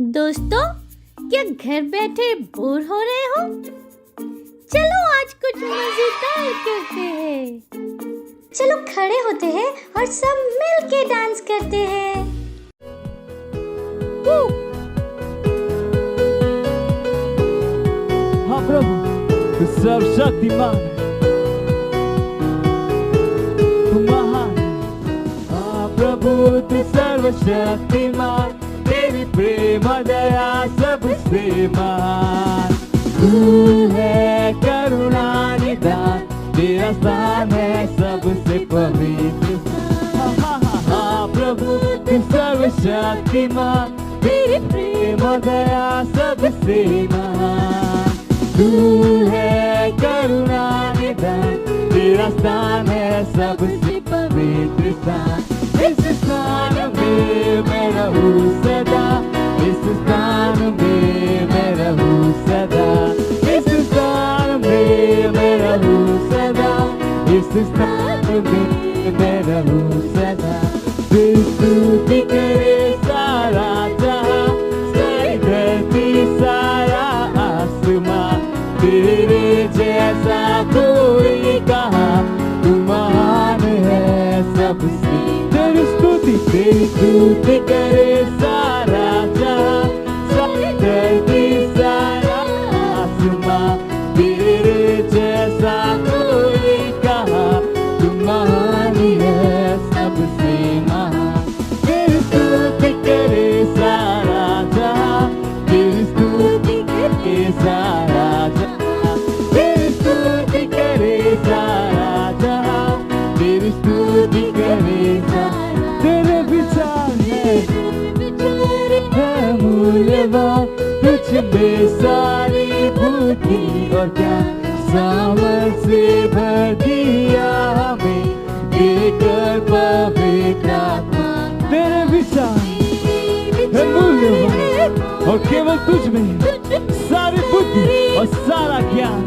दोस्तों, क्या घर बैठे बोर हो रहे हो? चलो आज कुछ मजेदार करते हैं। चलो खड़े होते हैं और सब मिल के डांस करते हैं। हाँ प्रभु, तू सर्वशक्तिमान है, तू महान है। हाँ प्रभु, तू सर्वशक्तिमान, तेरी प्रेम दया सबसे महान। तू है करुणा निदान, तेरा स्थान है सबसे पवित्र। हाँ प्रभु, तू सर्वशक्तिमान, तेरी प्रेम दया सबसे महान। तू है करुणा निदान, तेरा स्थान है सबसे पवित्र स्थान। इस स्थान में मैं रहूं सदा, इस स्थान में मैं रहूं सदा, इस स्थान में मैं रहूं सदा, इस स्थान में मैं रहूं सदा। तेरी स्तुति करे सारा जहां, सारी धरती सारा आसमां, तेरे जैसा कोई कहाँ, तू महान है सबसे। तेरी स्तुति करे सारा जहां, सारी धरती सारा आसमां, तेरे जैसा कोई कहाँ, तू महान है सबसे महान। तेरी स्तुति करे सारा जहां, तेरी स्तुति करे सारा जहां, तेरी स्तुति करे सारा जहां, तेरी स्तुति करे सारा। तेरे विचार है मूल्यवान, तुझ में सारी बुद्धि और ज्ञान, सामर्थ से भर दिया हमें देकर पवित्र आत्मा। तेरे विचार है मूल्यवान और केवल तुझ में सारी बुद्धि और सारा ज्ञान,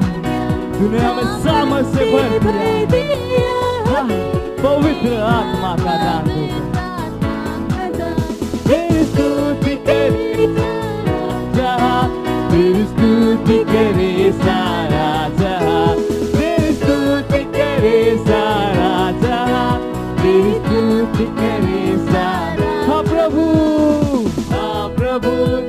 तूने हमें सामर्थ से भर दिया, पवित्र आत्मा का दान दे। तेरी स्तुति करे जहां, तेरी स्तुति करे सारा जहां, तेरी स्तुति करे सारा जहां, तेरी स्तुति करे सारा। हाँ प्रभु,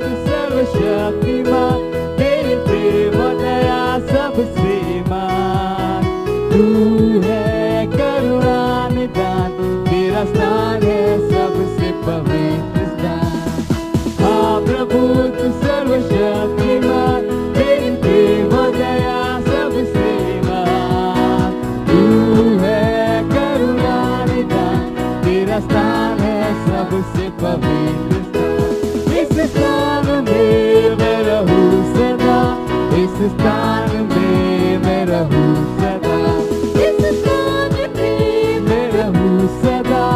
तू सर्वशक्तिमान, तेरी प्रेम दया सबसे महान। तू है करुणा निदान, तेरा स्थान है सबसे पवित्र स्थान। हाँ प्रभु, तू सर्वशक्तिमान, तेरी प्रेम दया सबसे महान। तू है करुणा निदान, तेरा स्थान है सबसे पवित्र स्थान। इस स्थान में मैं रहूं सदा, इस स्थान में मैं रहूं सदा, इस स्थान में मैं रहूं सदा,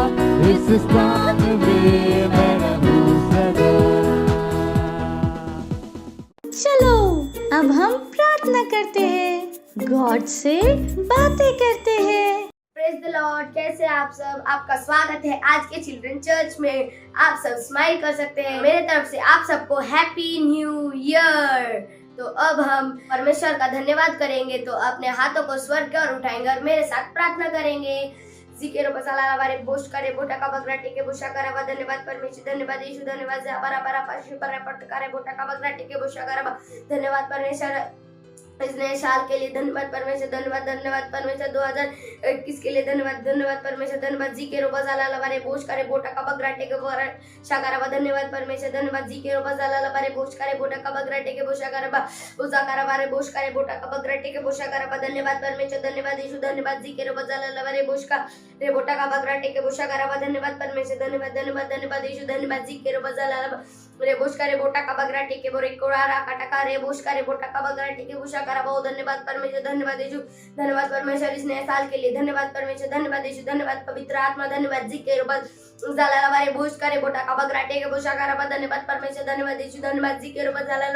इस स्थान में मैं रहूं सदा। चलो अब हम प्रार्थना करते हैं, गॉड से बातें करते हैं। Praise the Lord. कैसे आप सब? आपका स्वागत है आज के चिल्ड्रन चर्च में। आप सब स्माइल कर सकते हैं। मेरे तरफ से आप सबको हैप्पी न्यू ईयर। तो अब हम परमेश्वर का धन्यवाद करेंगे। तो अपने हाथों को स्वर्ग की ओर उठाएंगे और मेरे साथ प्रार्थना करेंगे। जिकेरो बसाला वारे बोश करे बोटा का बगरा टेके बोशा करवा। धन्यवाद परमेश्वर, धन्यवाद यीशु, धन्यवाद जाबरा बरा पाशी पर पट करे बोटा का बगरा टेके बोशा करवा। धन्यवाद परमेश्वर इस नए साल के लिए, धन्यवाद परमेश्वर, धन्यवाद धन्यवाद परमेश्वर 2021 के लिए, धन्यवाद धन्यवाद परमेश्वर, धन्यवाद जी के रोबा जाला लवारे बोझ करे बोटा का बगराटे के बोरा शाकरवा। धन्यवाद परमेश्वर, धन्यवाद जी के रोबा जाला लवारे बोझ करे बोटा का बगराटे के बोशा करवा। उजा करवारे बोझ करे बोटा का बगराटे के बोशा करवा। धन्यवाद परमेश्वर, धन्यवाद यीशु, धन्यवाद जी के रोबा जाला लवारे बोझ का रे बोटा का बगराटे के बोशा करवा। धन्यवाद परमेश्वर, धन्यवाद धन्यवाद धन्यवाद यीशु, धन्यवाद जी के रोबा जाला रे बोश करे बोटा का बगरा टेके बोरे कोड़ा काटा रे बोश करे बोटा का बगरा टेके बुशा करा। बहुत धन्यवाद परमेश्वर, धन्यवाद यीशु, धन्यवाद परमेश्वर इस नए साल के लिए। धन्यवाद परमेश्वर, धन्यवाद यीशु, धन्यवाद पवित्र आत्मा, धन्यवाद जी के रोबा जाला लवारे बोश करे बोटा का बगरा टेके बुशा करा। धन्यवाद परमेश्वर, धन्यवाद यीशु, धन्यवाद जी के रोबा जाला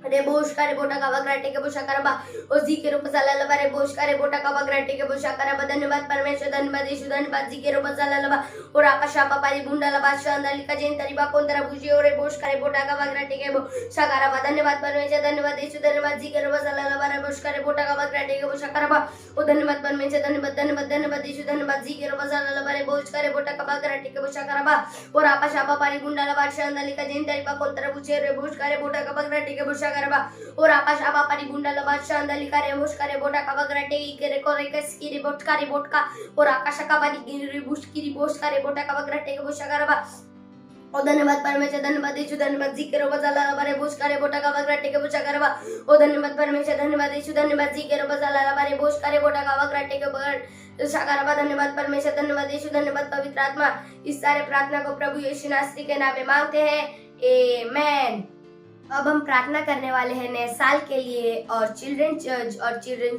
रे बोश करे बोटा का बगराटे के बोशा करबा ओ जी के रूप साला लबा रे बोश करे बोटा का बगराटे के बोशा करबा धन्यवाद परमेश्वर धन्यवाद यीशु धन्यवाद जी के रूप साला लबा और आकाश आपा पारी बुंडा लबा शांदाली का जैन तरीबा कोंदरा बुझी और रे बोश करे बोटा का बगराटे के बोशा करबा धन्यवाद परमेश्वर धन्यवाद यीशु धन्यवाद जी के रूप साला लबा रे बोश करे बोटा का बगराटे के बोशा करबा ओ धन्यवाद परमेश्वर धन्यवाद धन्यवाद धन्यवाद यीशु धन्यवाद जी के रूप साला लबा रे बोश करे बोटा का बगराटे के बोशा करबा और आकाश आपा पारी बुंडा लबा शांदाली का जैन तरीबा कोंदरा बुझी रे बोश करे बोटा का बगराटे के बोशा करबा और आकाश आपा पारी बुंडा लबा शांदाली का रे बोश करे बोटा का बगराटे के रे को रे कस की बोट का रे बोट का और आकाश का पारी गिरी बुश की बोश का रे बोटा का बगराटे के बोशा करबा ओ धन्यवाद परमेश्वर धन्यवाद यीशु धन्यवाद जी के रोबा साला बारे बोश करे बोटा का बगराटे के बोशा करबा ओ धन्यवाद परमेश्वर धन्यवाद यीशु धन्यवाद जी के रोबा साला बारे बोश करे बोटा का बगराटे के बोशा करबा धन्यवाद परमेश्वर धन्यवाद यीशु धन्यवाद पवित्र आत्मा। इस सारे प्रार्थना को प्रभु यीशु नासरी के नाम में मांगते हैं, आमेन। अब हम प्रार्थना करने वाले हैं नए साल के लिए और चिल्ड्रन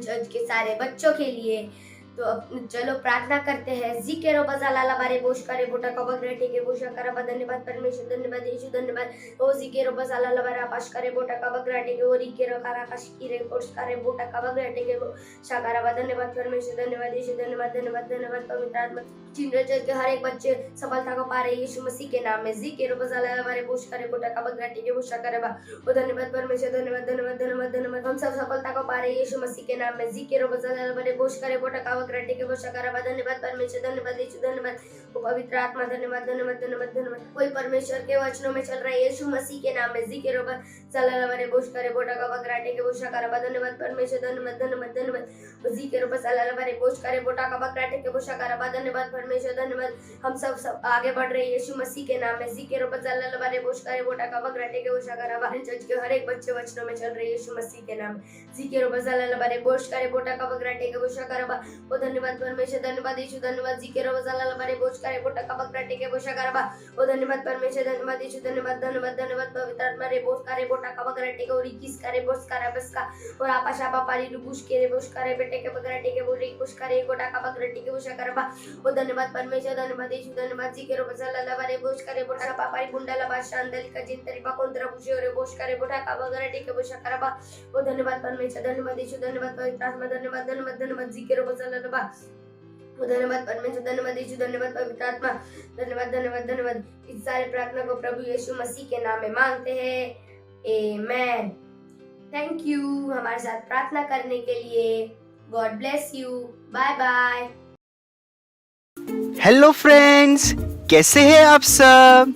चर्च के सारे बच्चों के लिए। तो अब चलो प्रार्थना करते हैं। जी के रो बजाला बारे बोश करे बोटा का बगराटे के बोशा करबा धन्यवाद परमेश्वर धन्यवाद यीशु धन्यवाद ओ जी के रो बजाला बारे आकाश करे बोटा का बगराटे के ओरी के रो आकाश की रे बोश करे बोटा का बगराटे के बोशा करबा धन्यवाद परमेश्वर धन्यवाद यीशु धन्यवाद धन्यवाद धन्यवाद पवित्र आत्मा। चिल्ड्रन चर्च के हर एक बच्चे सफलता को पा रहे यीशु मसीह के नाम में। जी के रो बजाला बारे बोश करे बोटा का बगराटे के बोशा करबा ओ धन्यवाद परमेश्वर धन्यवाद धन्यवाद धन्यवाद धन्यवाद हम सब सफलता को पा रहे यीशु मसीह के नाम में। जी के रो बजाला बारे बोश करे बोटा का बगराटे के बोशा करबा धन्यवाद परमेश्वर धन्यवाद यीशु धन्यवाद ओ पवित्र आत्मा धन्यवाद धन्यवाद धन्यवाद धन्यवाद। कोई परमेश्वर के वचनों में चल रहा है यीशु मसीह के नाम में। जी के रो बजाला बारे बोश करे बोटा का बगराटे के बोशा करबा धन्यवाद परमेश्वर धन्यवाद धन्यवाद धन्यवाद। जी के रो बजाला बारे बोश करे बोटा का बगराटे के बोशा करबा धन्यवाद परमेश्वर धन्यवाद। हम सब आगे बढ़ रहे हैं यीशु मसीह के नाम में। जी के रो बजाला बारे बोश करे बोटा का बगराटे के बोशा करबा चर्च के हर एक बच्चे वचनों में चल रहे हैं यीशु मसीह के नाम। जी के रो बजाला बारे बोश करे बोटा का बगराटे के बोशा करबा ओ धन्यवाद परमेश्वर धन्यवाद यीशु धन्यवाद। जी के रो बजाला बारे बोश करे बोटा का बगराटे के बोशा करबा ओ धन्यवाद परमेश्वर धन्यवाद यीशु धन्यवाद धन्यवाद धन्यवाद पवित्र आत्मा रे बोश करे बोटा का बगराटे के ओरी किस करे बोश करे बस का और आकाश आपा पारी रुबुश के रे बोश करे बेटे के बगराटे के बोरी कुछ करे बोटा का बगराटे के बोशा करबा ओ धन्यवाद परमेश्वर धन्यवाद यीशु धन्यवाद। जी के रो बजाला बारे बोश करे बोटा का पापारी बुंडा लबा शांदली का जिन तरीबा कोंदरा बुझे रे बोश करे बोटा का बगराटे के बोशा करबा ओ धन्यवाद परमेश्वर धन्यवाद यीशु धन्यवाद पवित्र आत्मा धन्यवाद धन्यवाद धन्यवाद। जी के रो बजाला लबा धन्यवाद परमेश्वर धन्यवाद यीशु धन्यवाद पवित्र आत्मा धन्यवाद धन्यवाद धन्यवाद। इस सारे प्रार्थना को प्रभु यीशु मसीह के नाम में मांगते हैं, आमेन। थैंक यू हमारे साथ प्रार्थना करने के लिए। God bless you. Bye bye. Hello friends, कैसे हैं आप सब?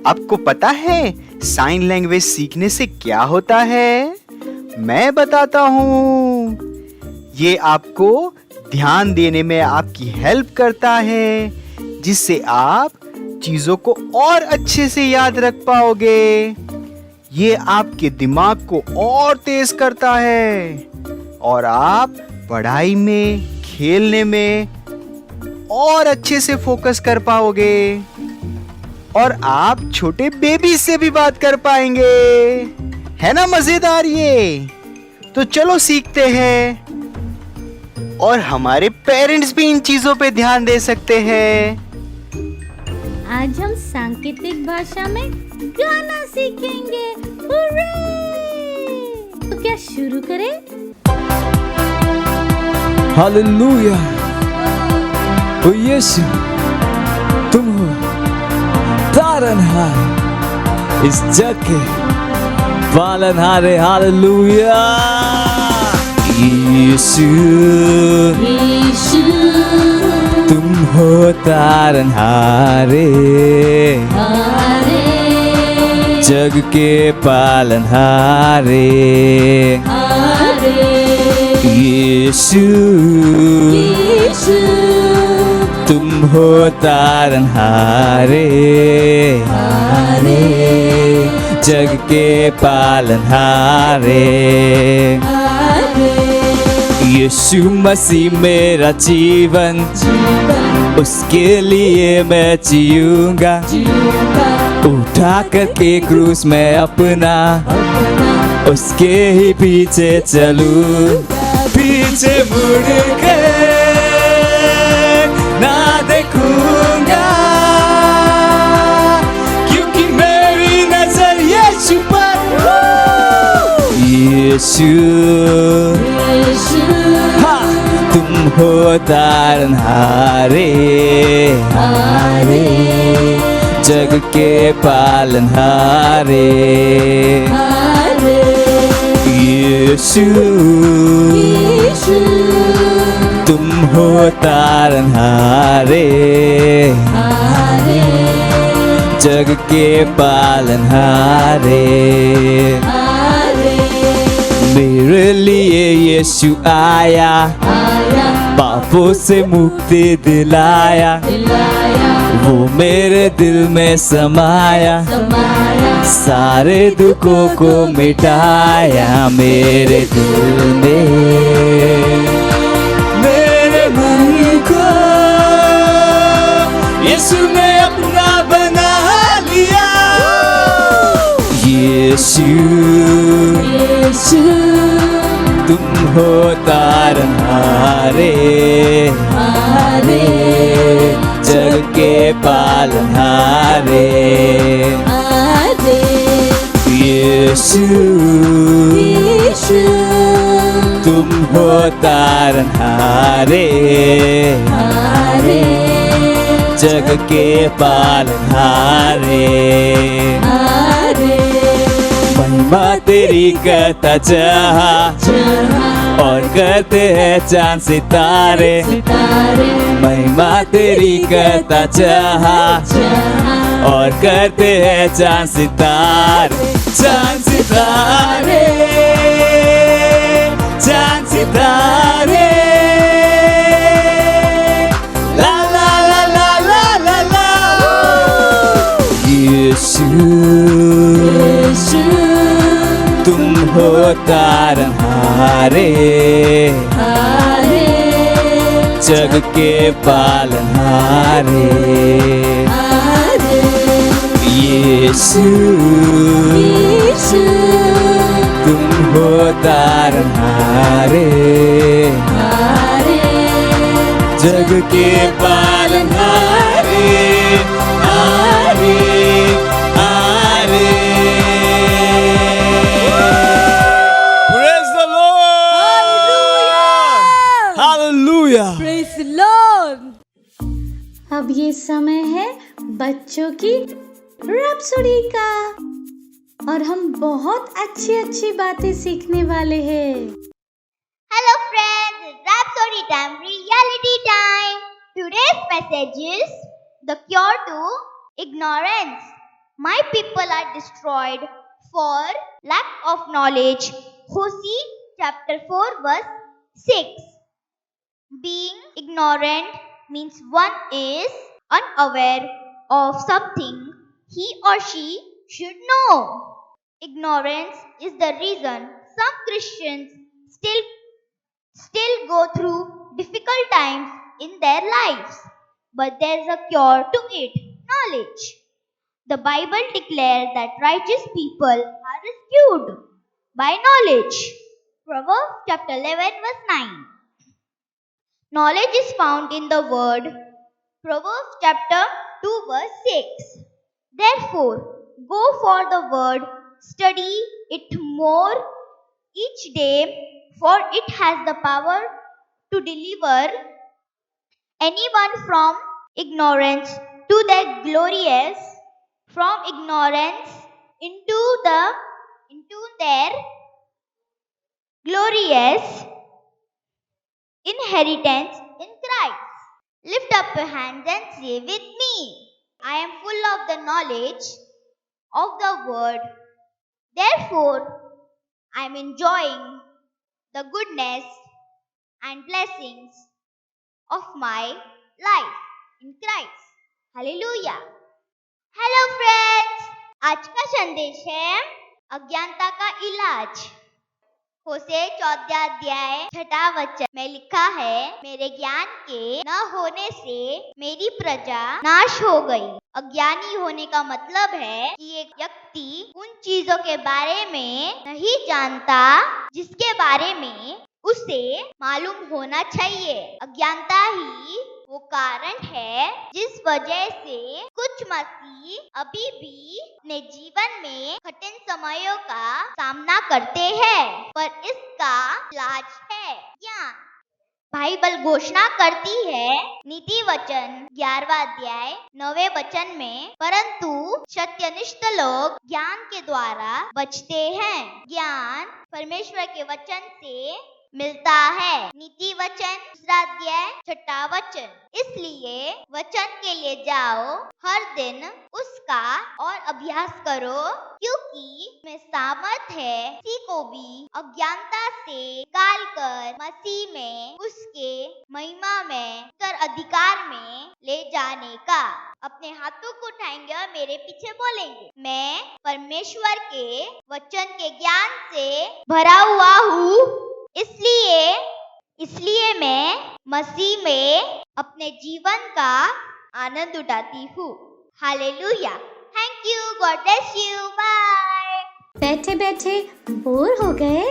आपको पता है साइन लैंग्वेज सीखने से क्या होता है? मैं बताता हूँ। ये आपको ध्यान देने में आपकी हेल्प करता है, जिससे आप चीजों को और अच्छे से याद रख पाओगे। ये आपके दिमाग को और तेज करता है और आप पढ़ाई में, खेलने में और अच्छे से फोकस कर पाओगे और आप छोटे बेबी से भी बात कर पाएंगे। है ना मजेदार ये? तो चलो सीखते हैं और हमारे पेरेंट्स भी इन चीजों पे ध्यान दे सकते हैं। आज हम सांकेतिक भाषा में गाना सीखेंगे। हुर्रे! तो क्या शुरू करें? हालेलुया। ओ यीशु, तुम हो तारनहार, इस जग के पालनहारे। हालेलुया। यीशु, यीशु तुम हो तारनहारे, हारे जग के पालनहारे। हारे यीशु, यीशु तुम हो तारनहारे, हारे जग के पालनहारे। यीशु मसीह मेरा जीवन, उसके लिए मैं जीऊंगा। उठा करके क्रूस में अपना, उसके ही पीछे चलूं। पीछे मुड़ के ना देखूंगा, क्योंकि मेरी नजर यीशु पर। यीशु हा, तुम हो तारनहारे हारे जग के पालनहारे यीशु तुम हो तारनहारे जग के पालनहारे मेरे लिए यीशु आया पापों से मुक्ति दिलाया वो मेरे दिल में समाया सारे दुखों को मिटाया मेरे दिल में मेरे मन को यीशु ने अपना बना लिया यीशु तुम हो तारनहारे जग के पालनहारे यीशु तुम हो तारनहारे जग के पालनहारे महिमा तेरी करता चाहा और करते हैं चांद सितारे महिमा तेरी करता चाहा और करते हैं चांद सितारे चांद सितारे चांद सितारे ला ला ला ला ला ला ला यीशु तुम हो तारनहारे जग के पालनहारे यीशु तुम हो तारनहारे जग के पालनहारे हारे हारे Praise the Lord! Hallelujah! Praise the Lord! अब ये समय है बच्चों की रैप्सोडी का और हम बहुत अच्छी बातें सीखने वाले हैं। Hello friends, it's Rhapsody time, reality time. Today's message is the cure to ignorance. My people are destroyed for lack of knowledge. Hosea chapter 4 verse 6. Being ignorant means one is unaware of something he or she should know. Ignorance is the reason some Christians still go through difficult times in their lives. But there is a cure to it, knowledge. The Bible declares that righteous people are rescued by knowledge. Proverbs chapter 11 verse 9. Knowledge is found in the word. Proverbs chapter 2 verse 6. Therefore, go for the word, study it more each day, for it has the power to deliver anyone from ignorance to their glorious, from ignorance into their glorious inheritance in Christ. Lift up your hands and say with me, I am full of the knowledge of the word. Therefore, I am enjoying the goodness and blessings of my life in Christ. Hallelujah. Hello friends. आज का संदेश है अज्ञानता का इलाज। होशे 14 अध्याय 6 वचन में लिखा है, मेरे ज्ञान के न होने से मेरी प्रजा नाश हो गई। अज्ञानी होने का मतलब है कि एक व्यक्ति उन चीजों के बारे में नहीं जानता जिसके बारे में उसे मालूम होना चाहिए। अज्ञानता ही वो कारण है जिस वजह से कुछ मसीह अभी भी अपने जीवन में कठिन समयों का सामना करते हैं, पर इसका इलाज है ज्ञान। बाइबल घोषणा करती है नीति वचन 11वां अध्याय 9वें वचन में, परंतु सत्यनिष्ठ लोग ज्ञान के द्वारा बचते हैं। ज्ञान परमेश्वर के वचन से मिलता है। नीति वचन 2 अध्याय 6वां वचन। इसलिए वचन के लिए जाओ, हर दिन उसका और अभ्यास करो, क्योंकि में सामर्थ है किसी को भी अज्ञानता से निकाल कर मसीह में उसके महिमा में उत्तराधिकार में ले जाने का। अपने हाथों को उठाएंगे और मेरे पीछे बोलेंगे, मैं परमेश्वर के वचन के ज्ञान से भरा हुआ हूँ, इसलिए मैं मसीह में अपने जीवन का आनंद उठाती हूँ। Hallelujah. Thank you. God bless you. Bye. बैठे बैठे बोर हो गए?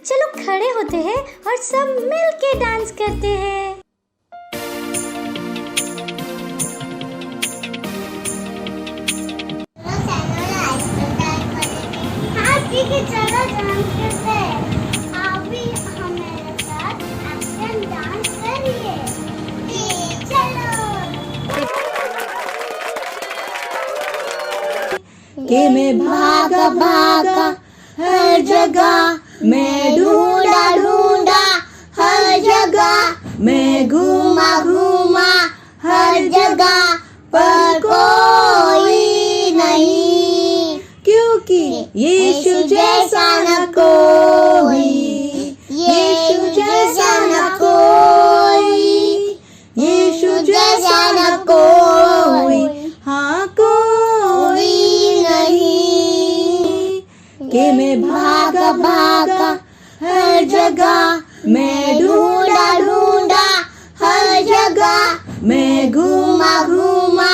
चलो खड़े होते हैं और सब मिल के डांस करते हैं। ठीक है, चलो डांस करते हैं। आप भी हमारे साथ एक्शन डांस करिए। चलो। कि मैं भागा भागा हर जगह, मैं ढूंढा ढूंढा हर जगह, मैं घूमा घूमा हर जगह, पर कोई नहीं, क्योंकि यीशु जैसा न कोई, यीशु जैसा न कोई, यीशु जैसा न कोई, हाँ कोई नहीं। कि मैं भागा भागा हर जगह, मैं ढूंढा ढूंढा हर जगह, मैं घूमा घूमा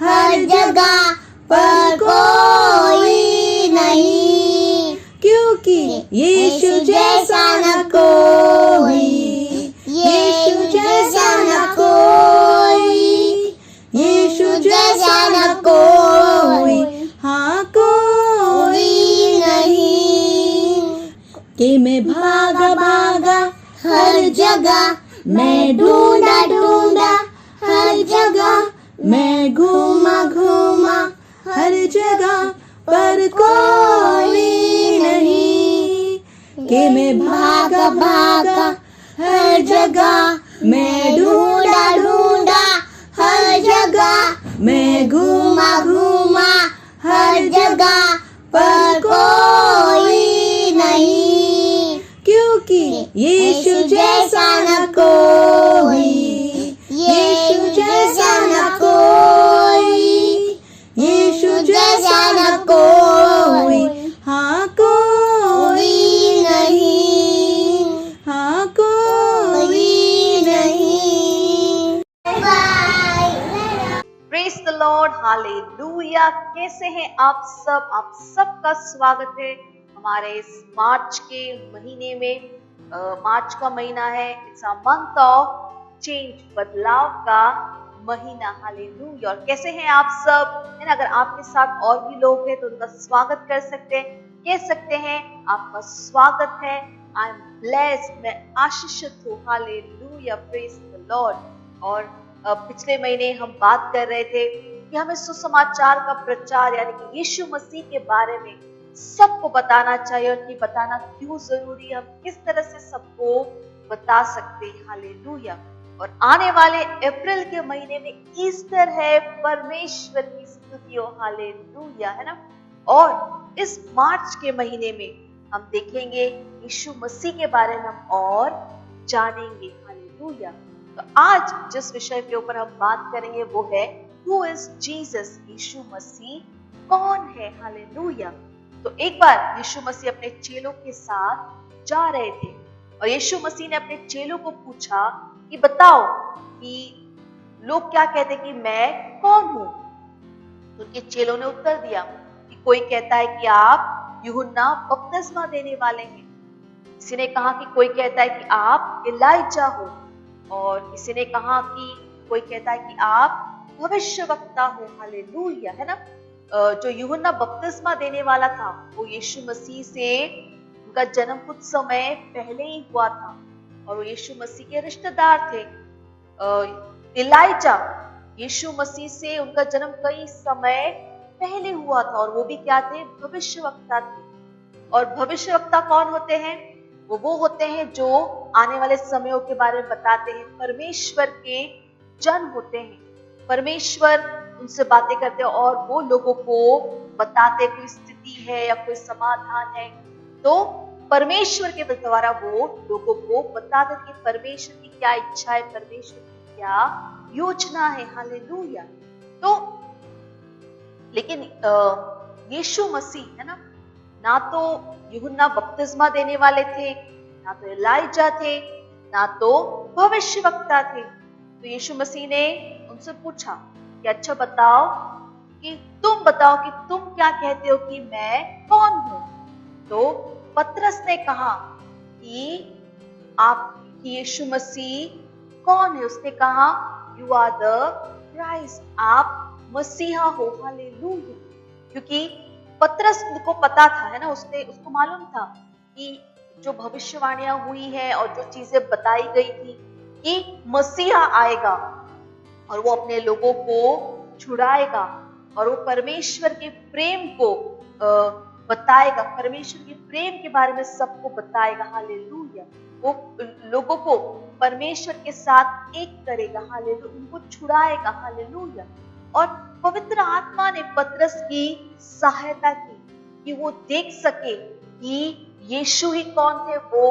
हर जगह, पर कोई नहीं, क्योंकि यीशु जैसा न कोई, यीशु जैसा न कोई, यीशु जैसा न कोई, हाँ कोई नहीं। कि मैं भागा भागा हर जगह, मैं ढूंढा ढूंढा हर जगह, मैं घूमा घूमा हर जगह, पर कोई नहीं। कि मैं भागा भागा हर जगह, मैं ढूंढा ढूंढा हर जगह, मैं घूमा घूमा हर जगह, पर कोई नहीं, क्योंकि यीशु जैसा न कोई, यीशु जैसा न कोई, यीशु जैसा न कोई, हाँ कोई नहीं, हाँ कोई नहीं। Praise the Lord. हालेलुया। कैसे हैं आप सब? आप सबका स्वागत है हमारे इस मार्च के महीने में। मार्च का महीना है, it's a month of change, बदलाव का महीना। हालेलुया। और कैसे हैं आप सब? है ना, अगर आपके साथ और भी लोग हैं तो उनका स्वागत कर सकते हैं, कह सकते हैं आपका स्वागत है। आई एम ब्लेस्ड, मैं आशीषित हूँ। हालेलुया। Praise the Lord. और पिछले महीने हम बात कर रहे थे कि हमें सुसमाचार का प्रचार यानी कि यीशु मसीह के बारे में सबको बताना चाहिए, और ये बताना क्यों जरूरी है, हम किस तरह से सबको बता सकते हैं। हालेलुया। और आने वाले अप्रैल के महीने में ईस्टर है, परमेश्वर की स्तुति हो। हालेलुया, है ना। और इस मार्च के महीने में हम देखेंगे यीशु मसीह के बारे में हम और जानेंगे। हालेलुया। तो आज जिस विषय के ऊपर हम बात करेंगे वो है हु इज जीसस, यीशु मसीह कौन है। हालेलुया। तो एक बार यीशु मसीह अपने चेलों के साथ जा रहे थे और यीशु मसीह ने अपने चेलों को पूछा कि बताओ कि लोग क्या कहते कि मैं कौन हूं। तो उनके चेलों ने उत्तर दिया कि कोई कहता है कि आप यूहन्ना बपतिस्मा देने वाले हैं, किसी ने कहा कि कोई कहता है कि आप एलाइजा हो, और किसी ने कहा कि कोई कहता है कि आप भविष्यवक्ता हो, हालेलुया, है ना। जो यूहन्ना बपतिस्मा देने वाला था वो यीशु मसीह से उनका जन्म कुछ समय पहले ही हुआ था और वो यीशु मसीह के रिश्तेदार थे। इलाइजा यीशु मसीह से उनका जन्म कई समय पहले हुआ था और वो भी क्या थे, भविष्यवक्ता थे। और भविष्यवक्ता कौन होते हैं? वो होते हैं जो आने वाले समयों के बारे में बताते हैं, परमेश्वर के जन होते हैं। परमेश्वर उनसे बातें करते हैं और वो लोगों को बताते कोई स्थिति है या कोई समाधान है, तो परमेश्वर के द्वारा वो लोगों को बताते कि परमेश्वर की क्या इच्छा है, परमेश्वर की क्या योजना है, हालेलुया। तो लेकिन यीशु मसीह, है ना तो यूहन्ना बपतिस्मा देने वाले थे, ना तो एलाइजा थे, ना तो भविष्यवक्ता थे। तो यीशु मसीह ने उनसे पूछा कि अच्छा बताओ कि तुम क्या कहते हो कि मैं कौन हूं? तो पतरस ने कहा कि आप यीशु मसीह कौन है? उसने कहा यू आर द क्राइस्ट, आप मसीहा हो, हालेलुया। क्योंकि पतरस को पता था, है ना, उसको मालूम था कि जो भविष्यवाणियां हुई है और जो चीजें बताई गई थी कि मसीहा आएगा और वो अपने लोगों को छुड़ाएगा और वो परमेश्वर के प्रेम को बताएगा, परमेश्वर के प्रेम के बारे में सबको बताएगा, हालेलुया। वो लोगों को परमेश्वर के साथ एक करेगा, हालेलुया, उनको छुड़ाएगा, हालेलुया। और पवित्र आत्मा ने पतरस की सहायता की कि वो देख सके कि यीशु ही कौन थे, वो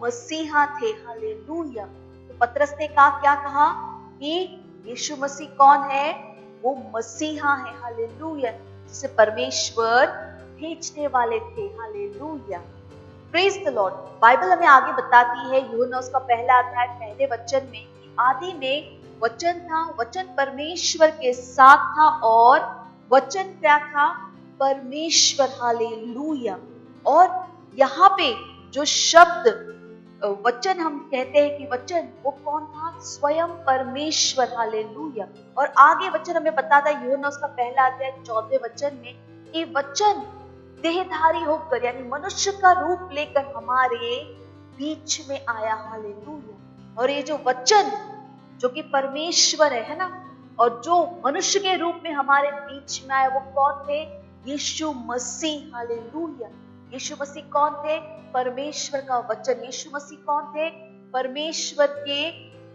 मसीहा थे, हालेलुया। तो पतरस ने क्या कहा कि यीशु मसीह कौन है? वो मसीहा है, हालेलुया, जिसे परमेश्वर भेजने वाले थे, hallelujah. Praise the Lord. Bible हमें आगे बताती है यूहन्ना उसका पहला अध्याय पहले वचन में कि आदि में वचन था, वचन परमेश्वर के साथ था और वचन क्या था? परमेश्वर, हालेलुया। और यहाँ पे जो शब्द वचन हम कहते हैं कि वचन, वो कौन था? स्वयं परमेश्वर, हालेलुया। और आगे वचन हमें बताता है यूहन्ना उसका पहला अध्याय 14वें वचन में कि वचन देहधारी होकर यानी मनुष्य का रूप लेकर हमारे बीच में आया, हालेलुया। और ये जो वचन जो कि परमेश्वर है ना, और जो मनुष्य के रूप में हमारे बीच में आया, वो कौन थे? यीशु मसीह, हालेलुया। यीशु मसीह कौन थे? परमेश्वर का वचन। यीशु मसीह कौन थे? परमेश्वर के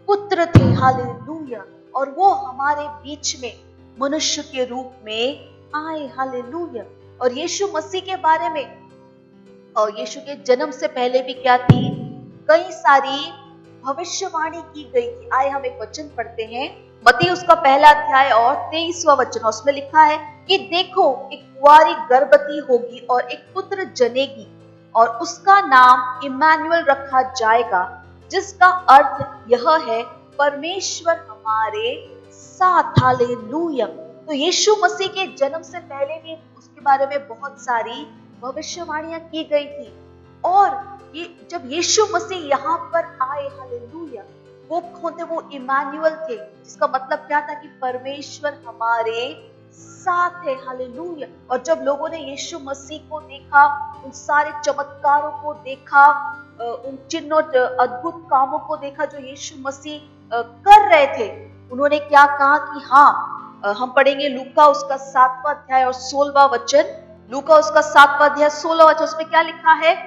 पुत्र थे, हालेलुया। और वो हमारे बीच में मनुष्य के रूप में आए, हालेलुया। और यीशु मसीह के बारे में और यीशु के जन्म से पहले भी क्या थी? कई सारी भविष्यवाणी की गई थी। आए हम एक वचन पढ़ते हैं, मत्ती उसका पहला अध्याय और 23वां वचन। उसमें लिखा है कि देखो, एक कुंवारी गर्भवती होगी और एक पुत्र जनेगी और उसका नाम इम्मानुएल रखा जाएगा, जिसका अर्थ यह है परमेश्वर हमारे साथ, हालेलुया। तो यीशु मसीह के जन्म से पहले भी उसके बारे में बहुत सारी भविष्यवाणियां की गई थी। और ये जब यीशु मसीह यहाँ पर आए, हालेलुया, वो कौन थे? वो इम्मानुएल थे, जिसका मतलब क्या था कि परमेश्वर हमारे साथ है, हालेलुया। और जब लोगों ने यीशु मसीह को देखा, उन सारे चमत्कारों को देखा, उन चिन्ह और अद्भुत कामों को देखा जो यीशु मसीह कर रहे थे, उन्होंने क्या कहा कि हाँ, हम पढ़ेंगे लूका उसका 7वां अध्याय और 16वां वचन। लूका उसका 7वां अध्याय 16वां वचन, उसमें क्या लिखा है?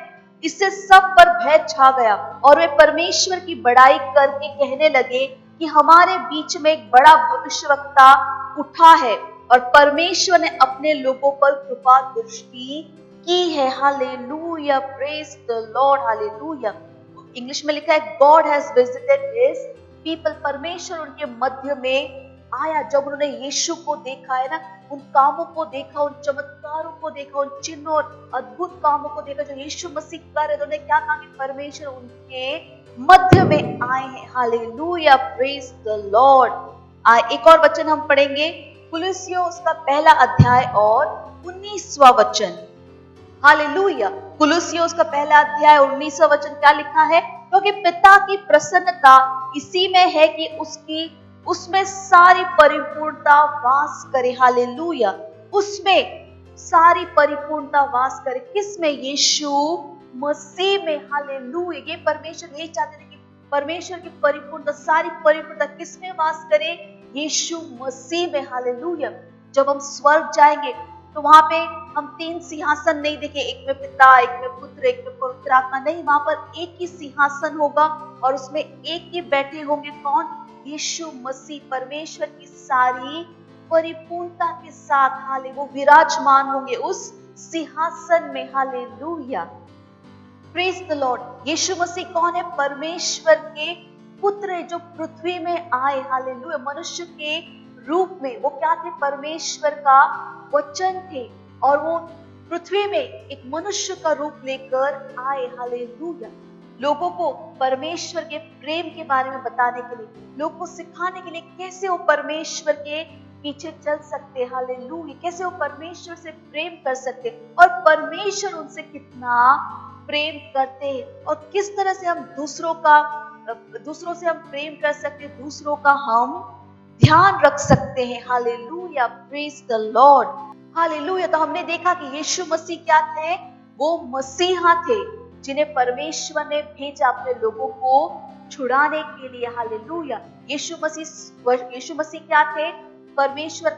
इससे सब पर भय छा गया और वे परमेश्वर की बड़ाई करके कहने लगे कि हमारे बीच में एक बड़ा भविष्यवक्ता उठा है और परमेश्वर ने अपने लोगों पर कृपा दृष्टि की है, hallelujah, praise the Lord, hallelujah. English में लिखा है God has visited his people. परमेश्वर उनके मध्य में आया। जब उन्होंने यीशु को देखा, है ना, उन कामों को देखा, उन चमत्कारों को देखा, उन चिन्हों और अद्भुत कामों को देखा जो यीशु मसीह कर रहे, उन्होंने क्या कहा कि परमेश्वर उनके मध्य में आए हैं, हालेलुया, प्रेज द लॉर्ड। एक और वचन हम पढ़ेंगे, कुलुस्सियों उसका पहला अध्याय और 19वां वचन, हालेलुया। कुलुस्सियों उसका पहला अध्याय 19वां वचन क्या लिखा है? क्योंकि पिता की प्रसन्नता इसी में है कि उसकी उसमें सारी परिपूर्णता वास करे। हालेलुया। उसमें सारी परिपूर्णता वास करे। किसमें? यीशु मसीह में। हालेलुया। ये परमेश्वर यही चाहते थे कि परमेश्वर की परिपूर्णता, सारी परिपूर्णता किसमें वास करे? यीशु मसीह में। हालेलुया। जब हम स्वर्ग जाएंगे तो वहां पे हम 3 सिंहासन नहीं देखें, एक में पिता, एक में पुत्र, एक में पवित्र आत्मा। नहीं, वहां पर एक ही सिंहासन होगा और उसमें एक ही बैठे होंगे। कौन? यीशु मसीह। परमेश्वर की सारी परिपूर्णता के साथ हाले वो विराजमान होंगे उस सिंहासन में। हालेलुया। Praise the Lord. यीशु मसीह कौन है? परमेश्वर के पुत्र जो पृथ्वी में आए। हालेलुया। मनुष्य के रूप में वो क्या थे? परमेश्वर का वचन थे और वो पृथ्वी में एक मनुष्य का रूप लेकर आए। हालेलुया। लोगों को परमेश्वर के प्रेम के बारे में बताने के लिए, लोगों को सिखाने के लिए कैसे वो परमेश्वर के पीछे चल सकते। हालेलुया। कैसे वो परमेश्वर से प्रेम कर सकते और परमेश्वर उनसे कितना प्रेम करते हैं और किस तरह से हम दूसरों से हम प्रेम कर सकते, दूसरों का हम ध्यान रख सकते हैं। Hallelujah. Praise the Lord. Hallelujah. तो हमने देखा कि यीशु मसीह क्या थे? वो मसीहा थे जिन्हें परमेश्वर ने भेजा अपने लोगों को छुड़ाने के लिए। हालेलुया। यीशु मसीह क्या थे? यीशु मसीह क्या है? परमेश्वर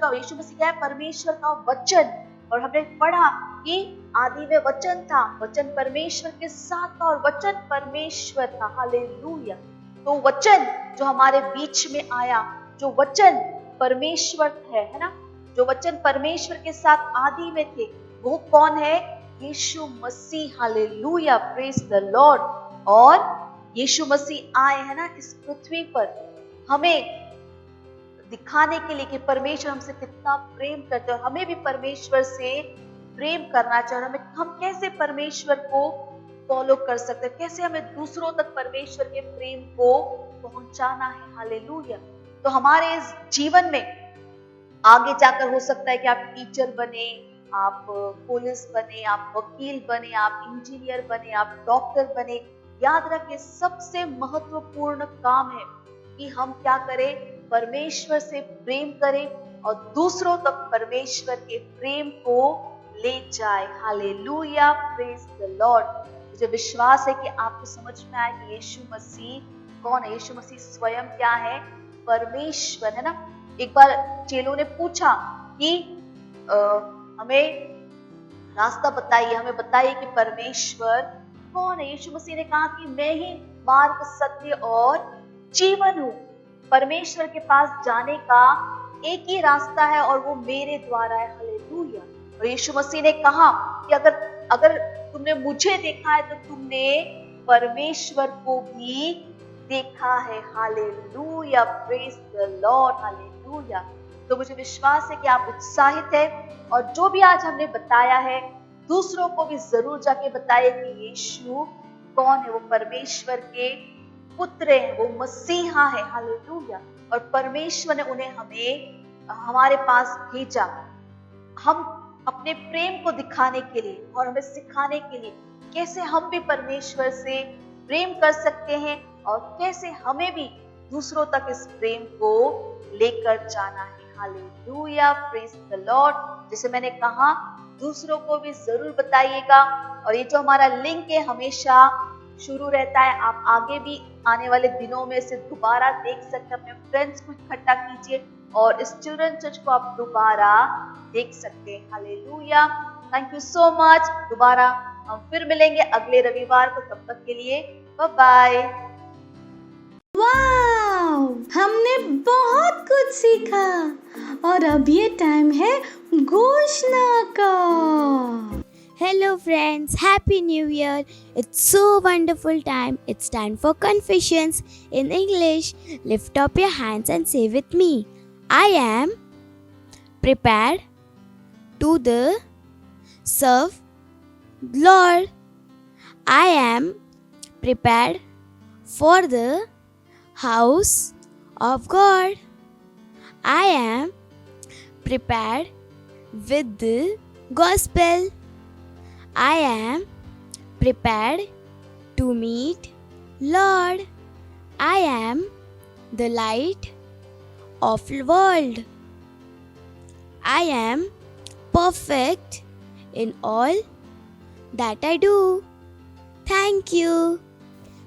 का वचन। और हमने पढ़ा कि आदि में वचन था, वचन परमेश्वर के साथ था और वचन परमेश्वर था। हालेलुया। तो वचन जो हमारे बीच में आया, जो वचन परमेश्वर है ना, जो वचन परमेश्वर के साथ आदि में थे, वो कौन है? यीशु मसीह। हालेलुया। Praise the Lord. और यीशु मसीह आए हैं ना इस पृथ्वी पर हमें दिखाने के लिए कि परमेश्वर हमसे कितना प्रेम करते हैं और हमें भी परमेश्वर से प्रेम करना चाहिए। हम कैसे परमेश्वर को फॉलो कर सकते हैं, कैसे हमें दूसरों तक परमेश्वर के प्रेम को पहुंचाना है। हालेलुया। तो हमारे इस जीवन में आगे जाकर हो सकता है कि आप टीचर बने, आप पुलिस बने, आप वकील बने, आप इंजीनियर बने, आप डॉक्टर बने। याद रखें, सबसे महत्वपूर्ण काम है कि हम क्या करें? परमेश्वर से प्रेम करें और दूसरों तक परमेश्वर के प्रेम को ले जाए। हालेलुया। Praise the Lord. मुझे विश्वास है कि आपको समझ में आया कि यीशु मसीह कौन है। यीशु मसीह स्वयं क्या है? परमेश्वर है ना। एक बार चेलों ने पूछा कि हमें रास्ता बताइए, हमें बताइए कि परमेश्वर कौन है। यीशु मसीह ने कहा कि मैं ही मार्ग, सत्य और जीवन हूँ। परमेश्वर के पास जाने का एक ही रास्ता है और वो मेरे द्वारा है। हालेलुया। और यीशु मसीह ने कहा कि अगर तुमने मुझे देखा है तो तुमने परमेश्वर को भी देखा है। Hallelujah. Praise the Lord. Hallelujah. तो मुझे विश्वास है कि आप उत्साहित हैं और जो भी आज हमने बताया है दूसरों को भी जरूर जाके बताइए कि यीशु कौन है। वो परमेश्वर के पुत्र है, वो मसीहा है। हालेलुया। और परमेश्वर ने उन्हें हमारे पास भेजा हम अपने प्रेम को दिखाने के लिए और हमें सिखाने के लिए कैसे हम भी परमेश्वर से प्रेम कर सकते हैं और कैसे हमें भी दूसरों तक इस प्रेम को लेकर जाना है। हालेलुया। Praise the Lord. जैसे मैंने कहा, दूसरों को भी जरूर बताइएगा और ये जो हमारा लिंक है हमेशा शुरू रहता है। आप आगे भी आने वाले दिनों में इसे दोबारा देख सकते हैं। अपने फ्रेंड्स को इकट्ठा कीजिए और इस चिल्ड्रन चर्च को आप दोबारा देख सकते हैं। Hallelujah. Thank you so much. दोबारा हम फिर मिलेंगे अगले रविवार को। तब तक के लिए बाय बाय। वाव, हमने बहुत कुछ सीखा और अब ये टाइम है घोषणा का। Hello friends, Happy New Year. It's so wonderful time. It's time for confessions in English. Lift up your hands and say with me. I am prepared to serve Lord. I am prepared for the house of God. I am prepared with the gospel. I am prepared to meet Lord. I am the light of world. I am perfect in all that I do. Thank you.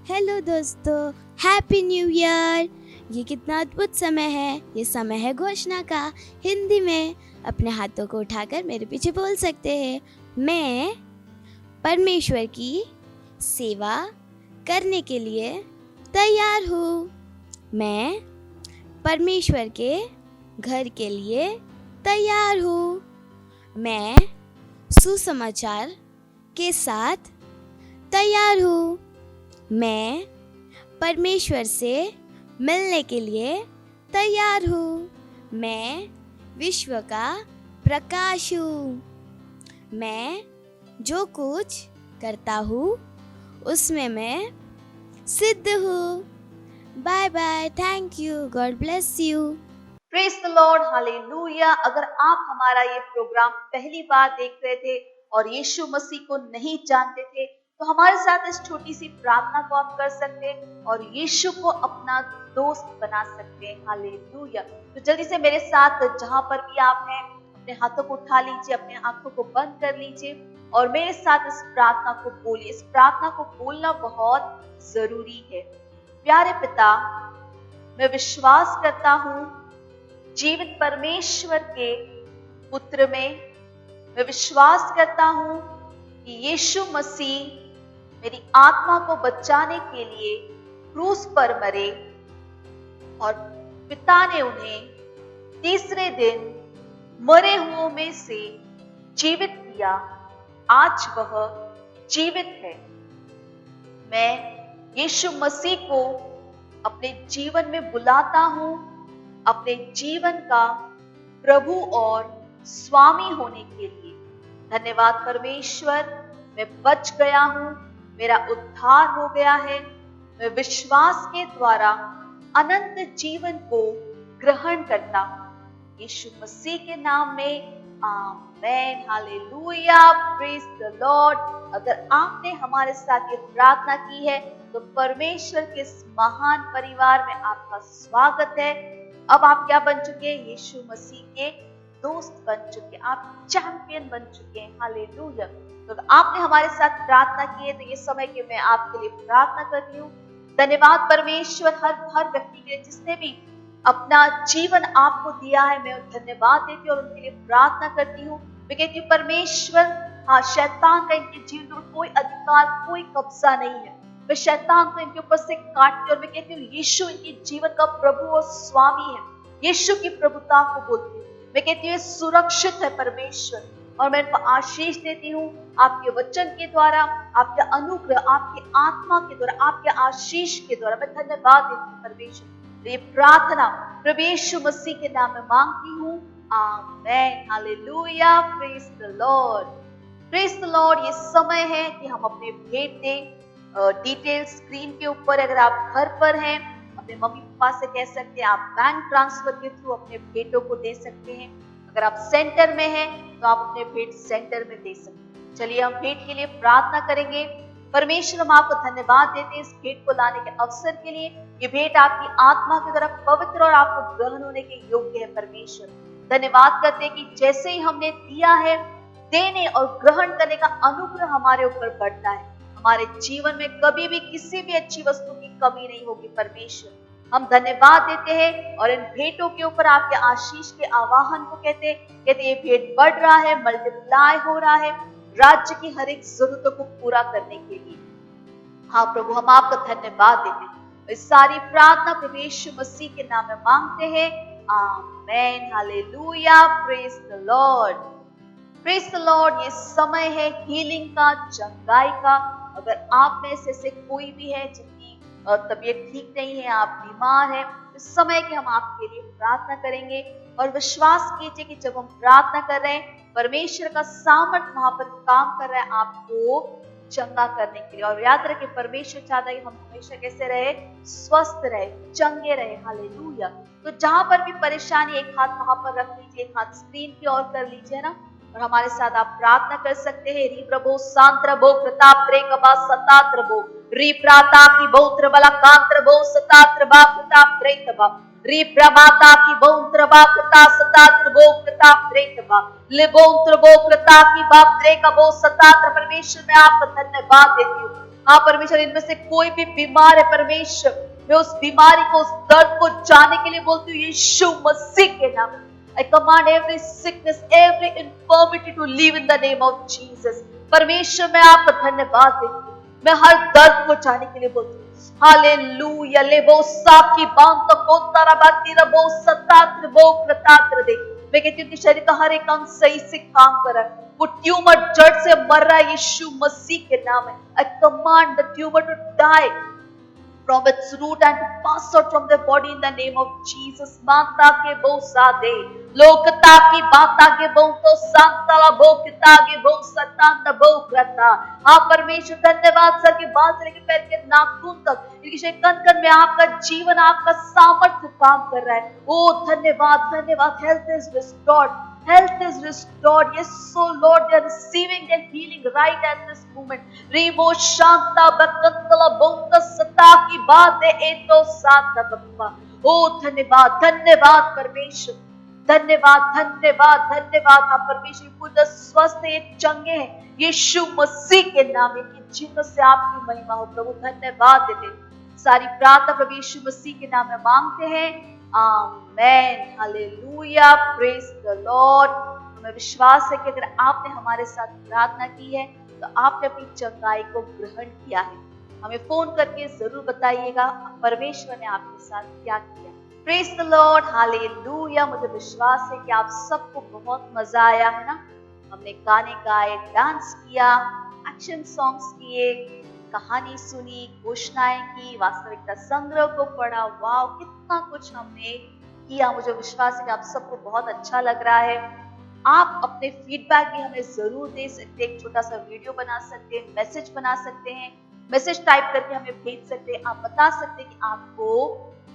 Hello दोस्तों, happy new year. ये कितना अद्भुत समय है। ये समय है घोषणा का। हिंदी में अपने हाथों को उठाकर मेरे पीछे बोल सकते हैं, मैं परमेश्वर की सेवा करने के लिए तैयार हूँ। मैं परमेश्वर के घर के लिए तैयार हूँ। मैं सुसमाचार के साथ तैयार हूँ। मैं परमेश्वर से मिलने के लिए तैयार हूँ। मैं विश्व का प्रकाश हूँ। मैं जो कुछ करता हूँ उसमें मैं सिद्ध हूँ। Bye bye, thank you, God bless you. Praise the Lord, hallelujah. अगर आप हमारा ये प्रोग्राम पहली बार देख रहे थे और यीशु मसीह को नहीं जानते थे, तो हमारे साथ इस छोटी सी प्रार्थना को आप कर सकते हैं और यीशु को अपना दोस्त बना सकते हैं। हालेलुया। तो जल्दी से मेरे साथ जहां पर भी आप हैं, अपने हाथों को उठा लीजिए, अपने आंखों को बंद कर लीजिए और मेरे साथ इस प्रार्थना को बोलिए। इस प्रार्थना को बोलना बहुत जरूरी है। प्यारे पिता, मैं विश्वास करता हूँ जीवित परमेश्वर के पुत्र में। मैं विश्वास करता हूँ कि यीशु मसीह मेरी आत्मा को बचाने के लिए क्रूस पर मरे और पिता ने उन्हें तीसरे दिन मरे हुओं में से जीवित किया। आज वह जीवित है। मैं यीशु मसीह को अपने जीवन में बुलाता हूं, अपने जीवन का प्रभु और स्वामी होने के लिए। धन्यवाद परमेश्वर, मैं बच गया हूं, मेरा उद्धार हो गया है। मैं विश्वास के द्वारा अनंत जीवन को ग्रहण करता हूं। यीशु मसीह के नाम में amen. Hallelujah, praise the Lord. अगर आपने हमारे साथ ये प्रार्थना की है तो परमेश्वर के इस महान परिवार में आपका स्वागत है। अब आप क्या बन चुके हैं? यीशु मसीह के दोस्त बन चुके हैं, आप चैंपियन बन चुके हैं। हालेलुया। तो आपने हमारे साथ प्रार्थना की है तो ये समय कि मैं आपके लिए प्रार्थना कर रही हूँ। धन्यवाद परमेश्वर, हर व्यक्ति के लिए जिसने भी अपना जीवन आपको दिया है, मैं धन्यवाद देती हूँ और उनके लिए प्रार्थना करती हूँ। मैं कहती हूँ परमेश्वर, हाँ, शैतान का इनके जीवन पर कोई अधिकार, कोई कब्जा नहीं है। मैं शैतान को इनके ऊपर से काटती हूँ और मैं कहती हूँ यीशु इनके जीवन का प्रभु और स्वामी है। यीशु की प्रभुता को बोलती हूँ। मैं कहती हूँ सुरक्षित है परमेश्वर और मैं इनको आशीष देती हूँ आपके वचन के द्वारा, आपके अनुग्रह, आपके आत्मा के द्वारा, आपके आशीष के द्वारा। मैं धन्यवाद देती हूँ परमेश्वर। ये प्रार्थना प्रभु यीशु मसीह के नाम में मांगती हूँ, amen. Hallelujah, praise the Lord, praise the Lord. ये समय है कि हम अपने भेंट दें। डिटेल स्क्रीन के ऊपर, अगर आप घर पर हैं अपने मम्मी पापा से कह सकते हैं, आप बैंक ट्रांसफर के थ्रू अपने भेंटों को दे सकते हैं। अगर आप सेंटर में हैं तो आप अपने भेंट सेंटर में दे सकते हैं। चलिए हम भेंट के लिए प्रार्थना करेंगे। परमेश्वर, हम आपको धन्यवाद देते हैं इस भेंट को लाने के अवसर के लिए। ये भेंट आपकी आत्मा की तरफ पवित्र और आपको ग्रहण होने के योग्य है। परमेश्वर, धन्यवाद करते हैं कि जैसे ही हमने दिया है, देने और ग्रहण करने का अनुग्रह हमारे ऊपर बढ़ता है। हमारे जीवन में कभी भी किसी भी अच्छी वस्तु की कमी नहीं होगी। परमेश्वर, हम धन्यवाद देते हैं और इन भेंटों के ऊपर आपके आशीष के आवाहन को कहते ये भेंट बढ़ रहा है, मल्टीप्लाई हो रहा है राज्य की हर एक जरूरतों को पूरा करने के लिए। हाँ प्रभु, हम आपका धन्यवाद देते हैं। इस सारी प्रार्थना प्रभु यीशु मसीह के नाम में मांगते हैं, amen. Hallelujah, praise the Lord, praise the Lord. ये समय है हीलिंग का, चंगाई का। अगर आप में से कोई भी है जिनकी तबीयत ठीक नहीं है, आप बीमार हैं, इस समय कि हम आपके लिए प्रार्थना करेंगे और विश्वास कीजिए कि जब हम प्रार्थना कर रहे हैं परमेश्वर का सामर्थ वहां पर काम कर रहा है आपको चंगा करने के लिए। और याद रखें, परमेश्वर चाहता है कि हम हमेशा कैसे रहे? स्वस्थ रहे, चंगे रहे। हालेलुया। तो जहां पर भी परेशानी, एक हाथ वहां पर रख लीजिए, एक हाथ स्क्रीन की ओर कर लीजिए ना, और हमारे साथ आप प्रार्थना कर सकते हैं। री प्रभो सांत्रभो प्रताप रे कबा सतात्रभो री प्राता की बौत्र बला कांत्र बो सतात्र बाकृता प्रेतवा री प्रमाता की बौत्र बाकृता सतात्र बो कृता प्रेतवा लिबोंत्र बो कृता की बात्रे का बो सतात्र। परमेश्वर मैं आपका धन्यवाद देती हूँ। हाँ परमेश्वर, इनमें से कोई भी बीमार है परमेश्वर, मैं उस बीमारी को, उस दर्द को जाने के लिए बोलती हूँ यीशु मसीह के नाम। I command every sickness, every infirmity to leave in the name of Jesus. परमेश्वर मैं आपका धन्यवाद देती हूँ। मैं हर दर्द को जाने के लिए बोलती हूँ हालेलुया। लेबो साकी बांत को तरबाती रबो सतात्र बो कृतात्र दे। मैं कहती हूँ कि शरीर का हर एक अंग सही से काम कर रहा है, वो ट्यूमर जड़ से मर रहा है यीशु मसीह के नाम में। I command the tumor to die from its root and to pass out from the body in the name of Jesus. माता के बो सादे लोकता की बाता के बो तो सांतला बो किता के बो सतांत बो करता। हाँ परमेश्वर धन्यवाद, सर के बाल से लेकर पैर के नाखून तक, इनकी कन कन में आपका जीवन, आपका सामर्थ्य काम कर रहा है। ओ धन्यवाद धन्यवाद। Health is restored, health is restored. Yes, so Lord, they are receiving their healing right at this moment. Rimo shanta bakantala bonta sata की बात है एतो साता बप्पा। ओ धन्यवाद धन्यवाद परमेश्वर, धन्यवाद धन्यवाद धन्यवाद। आप परमेश्वर पूर्ण स्वस्थ है, चंगे हैं यीशु मसीह के नाम में, कि जिनों से आपकी महिमा हो प्रभु। धन्यवाद देते, सारी प्रार्थना प्रभु यीशु मसीह के नाम में मांगते हैं, amen. Hallelujah, praise the Lord. हमें विश्वास है कि अगर आपने हमारे साथ प्रार्थना की है तो आपने अपनी चंगाई को ग्रहण किया है। हमें फोन करके जरूर बताइएगा परमेश्वर ने आपके साथ क्या किया। Praise the Lord, hallelujah. मुझे विश्वास है कि आप सबको बहुत मजा आया है ना। हमने गाने गाए, डांस किया, एक्शन सॉन्ग्स किए, कहानी सुनी, घोषणाएं की, वास्तविकता संग्रह को पढ़ा। वाह, कितना कुछ हमने किया। मुझे विश्वास है कि आप सबको बहुत अच्छा लग रहा है। आप अपने फीडबैक भी हमें जरूर दे सकते हैं। एक छोटा सा वीडियो बना सकते हैं, मैसेज बना सकते हैं, मैसेज टाइप करके हमें भेज सकते हैं। आप बता सकते हैं कि आपको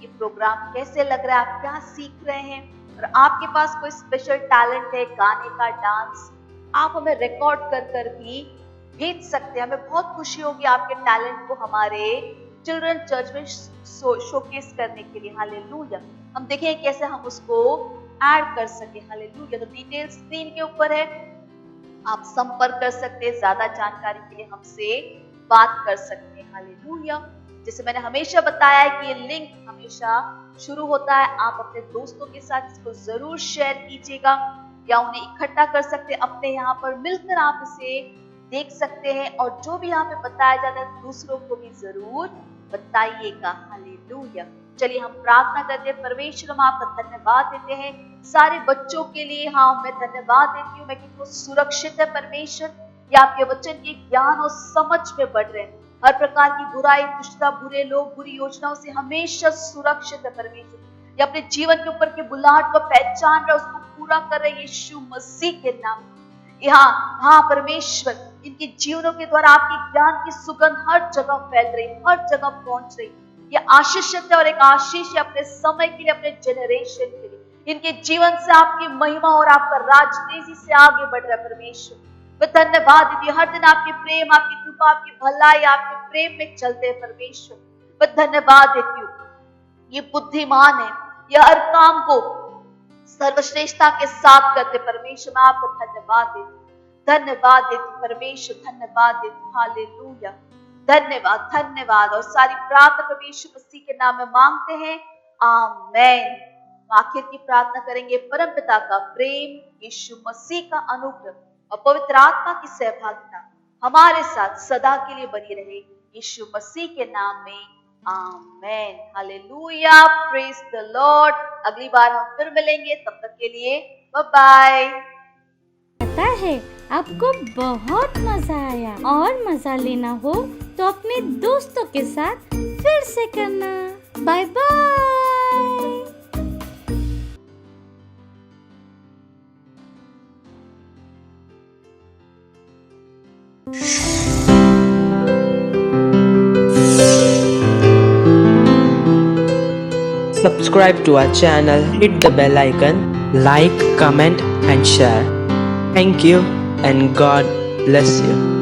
ये प्रोग्राम कैसे लग रहा है, आप क्या सीख रहे हैं, और आपके पास कोई स्पेशल टैलेंट है गाने का, डांस, आप हमें रिकॉर्ड कर कर भी भेज सकते हैं। हमें बहुत खुशी होगी आपके टैलेंट को हमारे चिल्ड्रन चर्च में शोकेस करने के लिए। हालेलुया। हम देखें कैसे हम उसको ऐड कर सके। हालेलुया। तो डिटेल स्क्रीन के ऊपर है, आप संपर्क कर सकते हैं, ज्यादा जानकारी के लिए हमसे बात कर सकते हैं। हालेलुया। जैसे मैंने हमेशा बताया है कि ये लिंक हमेशा शुरू होता है, आप अपने दोस्तों के साथ इसको जरूर शेयर कीजिएगा, या उन्हें इकट्ठा कर सकते हैं अपने यहाँ पर, मिलकर आप इसे देख सकते हैं। और जो भी यहाँ पे बताया जाता है दूसरों को भी जरूर बताइएगा। हालेलुया। चलिए हम प्रार्थना करते हैं। परमेश्वर, हम आपका धन्यवाद देते हैं सारे बच्चों के लिए। हाँ, मैं धन्यवाद देती हूँ मैं कि वो सुरक्षित है परमेश्वर, ये आपके वचन के ज्ञान और समझ में बढ़ रहे हैं। हर प्रकार की बुराई, दुष्टता, बुरे लोग, बुरी योजनाओं से हमेशा सुरक्षित है परमेश्वर। ये अपने जीवन के ऊपर के बुलाहट को पहचान रहे, उसको पूरा कर रहे यीशु मसीह के नाम। हाँ परमेश्वर, इनके जीवनों के द्वारा आपके ज्ञान की सुगंध हर जगह फैल रही, हर जगह पहुंच रही। ये आशीषित है और एक आशीष है अपने समय के लिए, अपने जनरेशन के लिए। इनके जीवन से आपकी महिमा और आपका राज तेजी से आगे बढ़ रहा है परमेश्वर। मैं धन्यवाद देती हूँ, हर दिन आपके प्रेम, आपकी कृपा, आपकी भलाई, आपके प्रेम में चलते हैं परमेश्वर। मैं धन्यवाद देती हूँ, ये बुद्धिमान है, ये हर काम को सर्वश्रेष्ठता के साथ करते परमेश्वर। मैं आपको धन्यवाद देती परमेश्वर, धन्यवाद देती। हालेलुया। धन्यवाद धन्यवाद। और सारी प्रार्थना परमेश्वर मसीह के नाम में मांगते हैं, आमेन। आखिर की प्रार्थना करेंगे। परमपिता का प्रेम, यीशु मसीह का अनुग्रह और पवित्र आत्मा की सहभागिता हमारे साथ सदा के लिए बनी रहे, यीशु मसीह के नाम में, amen. Hallelujah, praise the Lord. अगली बार हम फिर मिलेंगे, तब तक के लिए बाय बाय। पता है आपको बहुत मजा आया, और मजा लेना हो तो अपने दोस्तों के साथ फिर से करना। Bye bye. Subscribe to our channel, hit the bell icon, like, comment and share. Thank you and God bless you.